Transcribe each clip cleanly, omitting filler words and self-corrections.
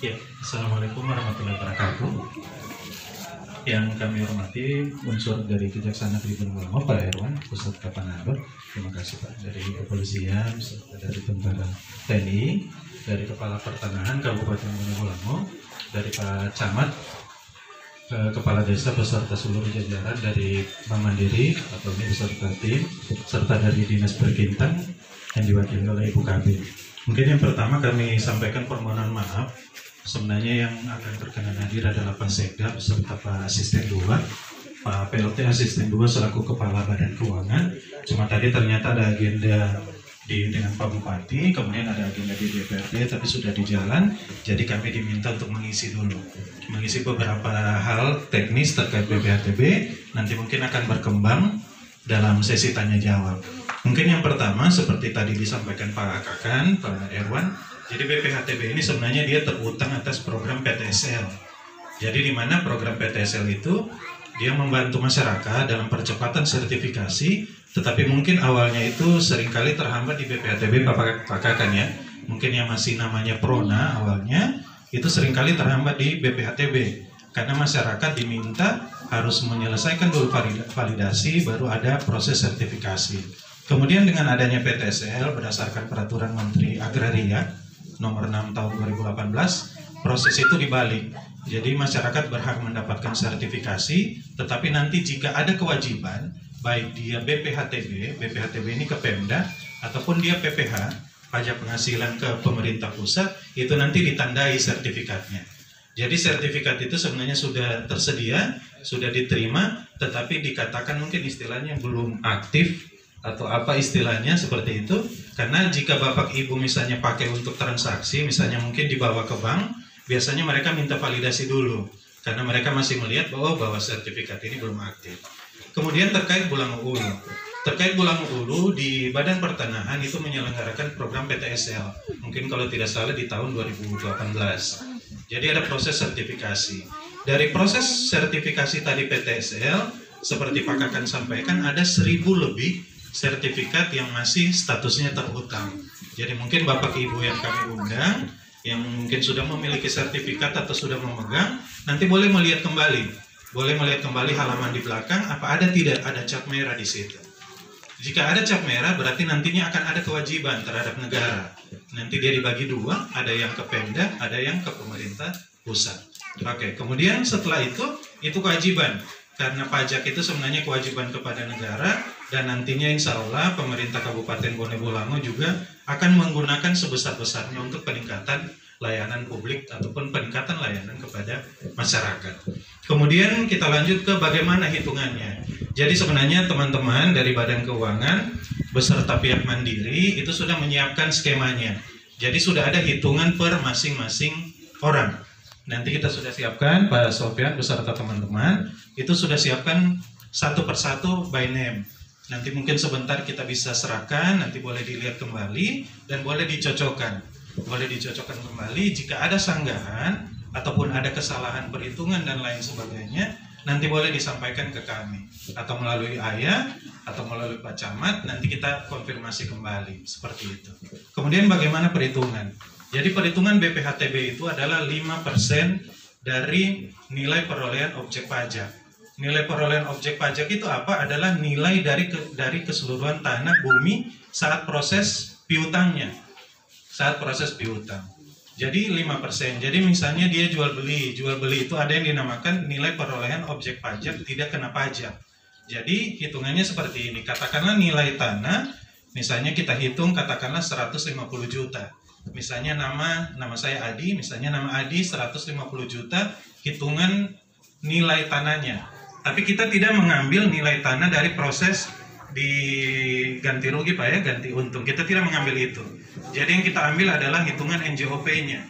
Ya, Assalamualaikum warahmatullahi wabarakatuh. Yang kami hormati unsur dari Kejaksaan Negeri Benowo, Pak Erwan, Pusat Kapanado. Terima kasih Pak dari Kepolisian, dari Tentara TNI, dari Kepala Pertanahan Kabupaten Benowo, dari Pak Camat, Kepala Desa beserta seluruh jajaran dari Bank Mandiri atau ini beserta tim, serta dari Dinas Berkintan yang diwakili oleh Ibu Kabin. Mungkin yang pertama kami sampaikan permohonan maaf. Sebenarnya yang akan berkenan hadir adalah Pak Sekda beserta Pak Asisten 2, Pak PLT Asisten 2 selaku Kepala Badan Keuangan. Cuma tadi ternyata ada agenda dengan Pak Bupati, kemudian ada agenda di DPRD tapi sudah di jalan. Jadi kami diminta untuk mengisi dulu, mengisi beberapa hal teknis terkait BPHTB. Nanti mungkin akan berkembang dalam sesi tanya jawab. Mungkin yang pertama seperti tadi disampaikan Pak Kakan, Pak Erwan. Jadi BPHTB ini sebenarnya dia terutang atas program PTSL. Jadi di mana program PTSL itu dia membantu masyarakat dalam percepatan sertifikasi, tetapi mungkin awalnya itu seringkali terhambat di BPHTB Pak Kakan ya. Mungkin yang masih namanya Prona awalnya itu seringkali terhambat di BPHTB karena masyarakat diminta harus menyelesaikan dulu validasi baru ada proses sertifikasi. Kemudian dengan adanya PTSL berdasarkan peraturan Menteri Agraria nomor 6 tahun 2018, proses itu dibalik. Jadi masyarakat berhak mendapatkan sertifikasi, tetapi nanti jika ada kewajiban, baik dia BPHTB ini ke Pemda, ataupun dia PPH, pajak penghasilan ke pemerintah pusat, itu nanti ditandai sertifikatnya. Jadi sertifikat itu sebenarnya sudah tersedia, sudah diterima, tetapi dikatakan mungkin istilahnya belum aktif, atau apa istilahnya seperti itu, karena jika Bapak Ibu misalnya pakai untuk transaksi, misalnya mungkin dibawa ke bank, biasanya mereka minta validasi dulu karena mereka masih melihat bahwa sertifikat ini belum aktif. Kemudian terkait Bulang Ulu di Badan Pertanahan itu menyelenggarakan program PTSL, mungkin kalau tidak salah di tahun 2018. Jadi ada proses sertifikasi. Dari proses sertifikasi tadi PTSL, seperti Pak Kakan sampaikan, ada 1.000 lebih sertifikat yang masih statusnya terhutang. Jadi mungkin Bapak Ibu yang kami undang, yang mungkin sudah memiliki sertifikat atau sudah memegang, nanti boleh melihat kembali halaman di belakang, apa ada tidak ada cap merah di situ. Jika ada cap merah, berarti nantinya akan ada kewajiban terhadap negara. Nanti dia dibagi dua, ada yang ke Pemda, ada yang ke pemerintah pusat. Oke, kemudian setelah itu kewajiban. Karena pajak itu sebenarnya kewajiban kepada negara, dan nantinya insya Allah pemerintah Kabupaten Bone-Bolango juga akan menggunakan sebesar-besarnya untuk peningkatan layanan publik ataupun peningkatan layanan kepada masyarakat. Kemudian kita lanjut ke bagaimana hitungannya. Jadi sebenarnya teman-teman dari Badan Keuangan beserta pihak Mandiri itu sudah menyiapkan skemanya. Jadi sudah ada hitungan per masing-masing orang. Nanti kita sudah siapkan, Pak Sofyan beserta teman-teman, itu sudah siapkan satu persatu by name. Nanti mungkin sebentar kita bisa serahkan, nanti boleh dilihat kembali, dan boleh dicocokkan. Boleh dicocokkan kembali, jika ada sanggahan, ataupun ada kesalahan perhitungan dan lain sebagainya, nanti boleh disampaikan ke kami. Atau melalui Ayah, atau melalui Pak Camat, nanti kita konfirmasi kembali, seperti itu. Kemudian bagaimana perhitungan? Jadi perhitungan BPHTB itu adalah 5% dari nilai perolehan objek pajak. Nilai perolehan objek pajak itu apa? Adalah nilai dari keseluruhan tanah bumi saat proses piutangnya. Saat proses piutang. Jadi 5%. Jadi misalnya dia jual beli itu ada yang dinamakan nilai perolehan objek pajak tidak kena pajak. Jadi hitungannya seperti ini. Katakanlah nilai tanah, misalnya kita hitung katakanlah 150 juta. Misalnya nama saya Adi, misalnya nama Adi 150 juta, hitungan nilai tanahnya. Tapi kita tidak mengambil nilai tanah dari proses diganti rugi Pak ya, ganti untung. Kita tidak mengambil itu. Jadi yang kita ambil adalah hitungan NJOP-nya.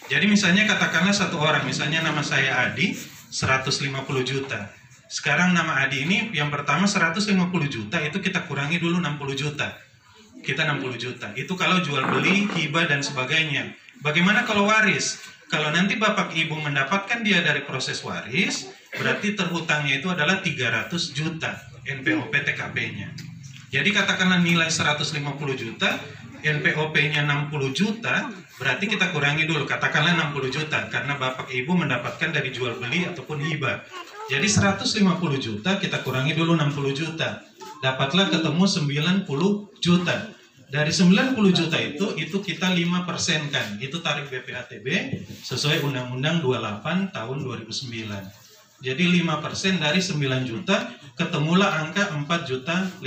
Jadi misalnya katakanlah satu orang, misalnya nama saya Adi 150 juta. Sekarang nama Adi ini yang pertama 150 juta itu kita kurangi dulu 60 juta. Kita 60 juta. Itu kalau jual beli, hibah dan sebagainya. Bagaimana kalau waris? Kalau nanti Bapak Ibu mendapatkan dia dari proses waris, berarti terhutangnya itu adalah 300 juta NPOP TKP-nya. Jadi katakanlah nilai 150 juta, NPOP-nya 60 juta, berarti kita kurangi dulu, katakanlah 60 juta, karena Bapak Ibu mendapatkan dari jual beli ataupun hibah. Jadi 150 juta, kita kurangi dulu 60 juta. Dapatlah ketemu 90 juta. Dari 90 juta itu kita 5% kan, itu tarif BPHTB sesuai Undang-Undang 28 tahun 2009. Jadi 5% dari 9 juta, ketemulah angka 4.500.000.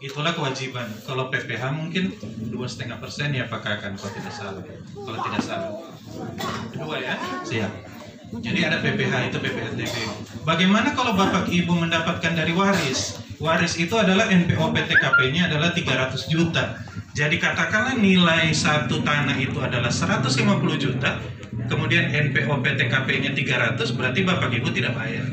Itulah kewajiban. Kalau PPH mungkin 2,5% ya Pak Kakan kalau tidak salah. Kalau tidak salah. 2 ya? Siap. Jadi ada PPH, itu PPHTB. Bagaimana kalau Bapak Ibu mendapatkan dari waris? Waris itu adalah NPOP TKP-nya adalah 300 juta. Jadi katakanlah nilai satu tanah itu adalah 150 juta, kemudian NPOP TKP-nya 300, berarti Bapak Ibu tidak bayar.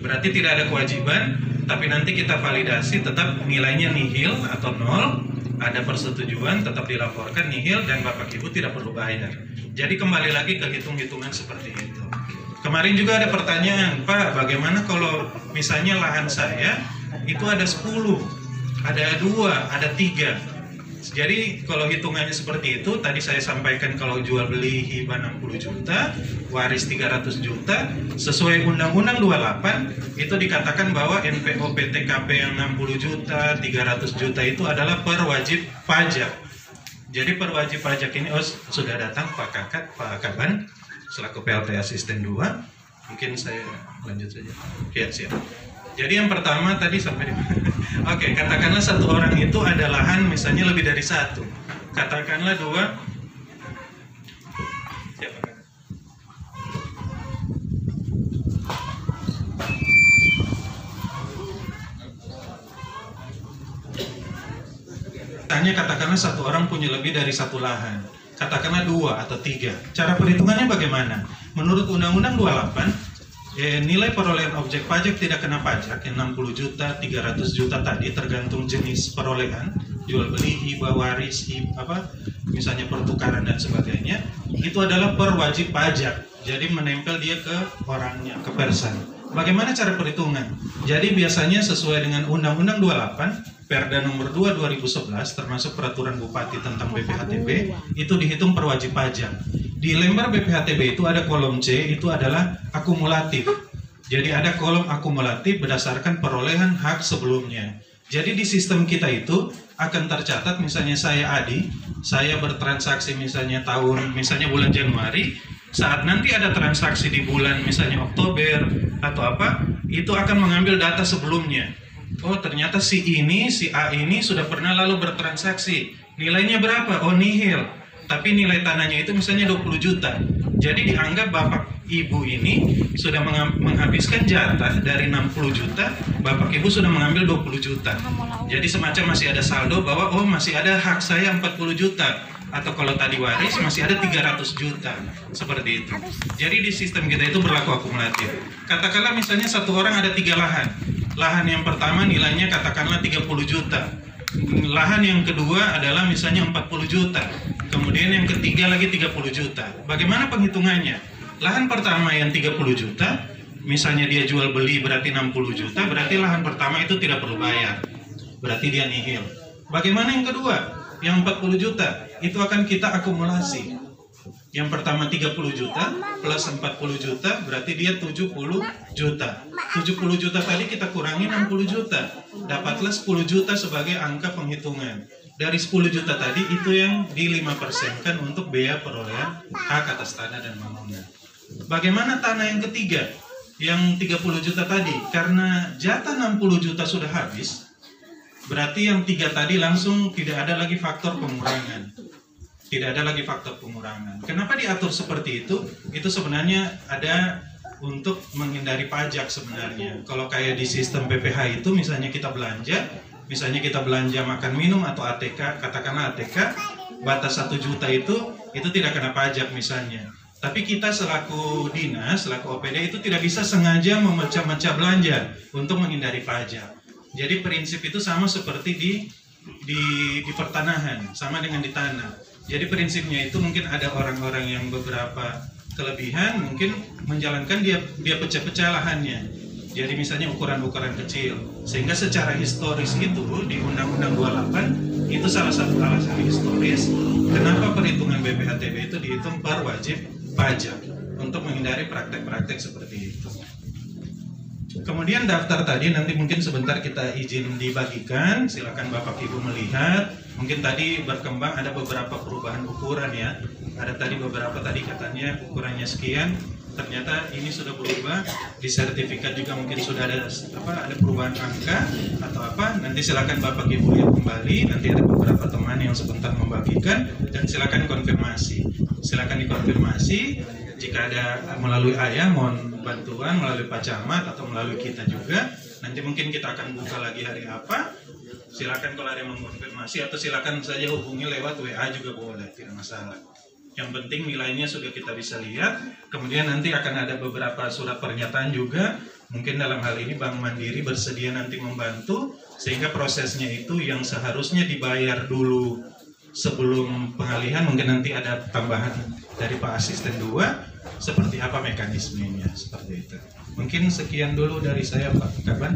Berarti tidak ada kewajiban, tapi nanti kita validasi tetap nilainya nihil atau nol, ada persetujuan, tetap dilaporkan nihil dan Bapak Ibu tidak perlu bayar. Jadi kembali lagi ke hitung-hitungan seperti itu. Kemarin juga ada pertanyaan, Pak, bagaimana kalau misalnya lahan saya itu ada 10, ada 2, ada 3. Jadi kalau hitungannya seperti itu, tadi saya sampaikan kalau jual beli hibah 60 juta, waris 300 juta, sesuai Undang-Undang 28, itu dikatakan bahwa NPOP TKP yang 60 juta, 300 juta itu adalah perwajib pajak. Jadi perwajib pajak ini, sudah datang Pak Kakat, Pak Kaban, selaku PLT Asisten 2, mungkin saya lanjut saja. Ya, siap. Jadi yang pertama tadi sampai di mana? Oke, katakanlah satu orang itu ada lahan misalnya lebih dari 1. Katakanlah 2. Siapa? Tanya katakanlah satu orang punya lebih dari 1 lahan. Katakanlah 2 atau 3. Cara perhitungannya bagaimana? Menurut Undang-Undang 28, nilai perolehan objek pajak tidak kena pajak yang 60 juta, 300 juta tadi tergantung jenis perolehan, jual beli, hibah, waris, misalnya pertukaran dan sebagainya, itu adalah perwajib pajak. Jadi menempel dia ke orangnya, ke person. Bagaimana cara perhitungan? Jadi biasanya sesuai dengan Undang-Undang 28, Perda nomor 2 2011 termasuk peraturan Bupati tentang BPHTB, itu dihitung perwajib pajak. Di lembar BPHTB itu ada kolom C, itu adalah akumulatif. Jadi ada kolom akumulatif berdasarkan perolehan hak sebelumnya. Jadi di sistem kita itu akan tercatat misalnya saya Adi, saya bertransaksi misalnya misalnya bulan Januari, saat nanti ada transaksi di bulan misalnya Oktober atau apa, itu akan mengambil data sebelumnya. Oh ternyata si A ini sudah pernah lalu bertransaksi. Nilainya berapa? Oh nihil. Tapi nilai tanahnya itu misalnya 20 juta. Jadi dianggap Bapak Ibu ini sudah menghabiskan jatah dari 60 juta, Bapak Ibu sudah mengambil 20 juta. Jadi semacam masih ada saldo bahwa oh masih ada hak saya 40 juta. Atau kalau tadi waris masih ada 300 juta. Seperti itu. Jadi di sistem kita itu berlaku akumulatif. Katakanlah misalnya satu orang ada 3 lahan. Lahan yang pertama nilainya katakanlah 30 juta. Lahan yang kedua adalah misalnya 40 juta. Kemudian yang ketiga lagi 30 juta. Bagaimana penghitungannya? Lahan pertama yang 30 juta, misalnya dia jual beli berarti 60 juta, berarti lahan pertama itu tidak perlu bayar. Berarti dia nihil. Bagaimana yang kedua? Yang 40 juta, itu akan kita akumulasi. Yang pertama 30 juta plus 40 juta berarti dia 70 juta. 70 juta tadi kita kurangi 60 juta. Dapatlah 10 juta sebagai angka penghitungan. Dari 10 juta tadi itu yang di 5%-kan untuk biaya perolehan hak atas tanah dan bangunan. Bagaimana tanah yang ketiga? Yang 30 juta tadi, karena jatah 60 juta sudah habis, berarti yang 3 tadi langsung tidak ada lagi faktor pengurangan. Tidak ada lagi faktor pengurangan. Kenapa diatur seperti itu? Itu sebenarnya ada untuk menghindari pajak sebenarnya. Kalau kayak di sistem PPH itu misalnya kita belanja makan minum atau ATK, katakanlah ATK, batas 1 juta itu tidak kena pajak misalnya. Tapi kita selaku dinas, selaku OPD itu tidak bisa sengaja memecah-mecah belanja untuk menghindari pajak. Jadi prinsip itu sama seperti di pertanahan, sama dengan di tanah. Jadi prinsipnya itu mungkin ada orang-orang yang beberapa kelebihan mungkin menjalankan dia pecah-pecah lahannya. Jadi misalnya ukuran-ukuran kecil, sehingga secara historis itu di Undang-Undang 28 itu salah satu alasan historis kenapa perhitungan BPHTB itu dihitung per wajib pajak untuk menghindari praktek-praktek seperti itu. Kemudian daftar tadi nanti mungkin sebentar kita izin dibagikan, silakan Bapak Ibu melihat. Mungkin tadi berkembang ada beberapa perubahan ukuran ya. Ada tadi beberapa tadi katanya ukurannya sekian, ternyata ini sudah berubah. Di sertifikat juga mungkin sudah ada perubahan angka atau apa. Nanti silakan Bapak Ibu lihat kembali. Nanti ada beberapa teman yang sebentar membagikan dan silakan konfirmasi. Silakan dikonfirmasi. Jika ada melalui ayah mohon bantuan melalui Pak Camat atau melalui kita juga. Nanti mungkin kita akan buka lagi hari apa. Silakan kalau ada yang mengkonfirmasi atau silakan saja hubungi lewat WA juga boleh, tidak masalah. Yang penting nilainya sudah kita bisa lihat. Kemudian nanti akan ada beberapa surat pernyataan juga. Mungkin dalam hal ini Bank Mandiri bersedia nanti membantu sehingga prosesnya itu yang seharusnya dibayar dulu sebelum pengalihan mungkin nanti ada tambahan dari Pak Asisten 2 seperti apa mekanismenya seperti itu. Mungkin sekian dulu dari saya Pak Kaban.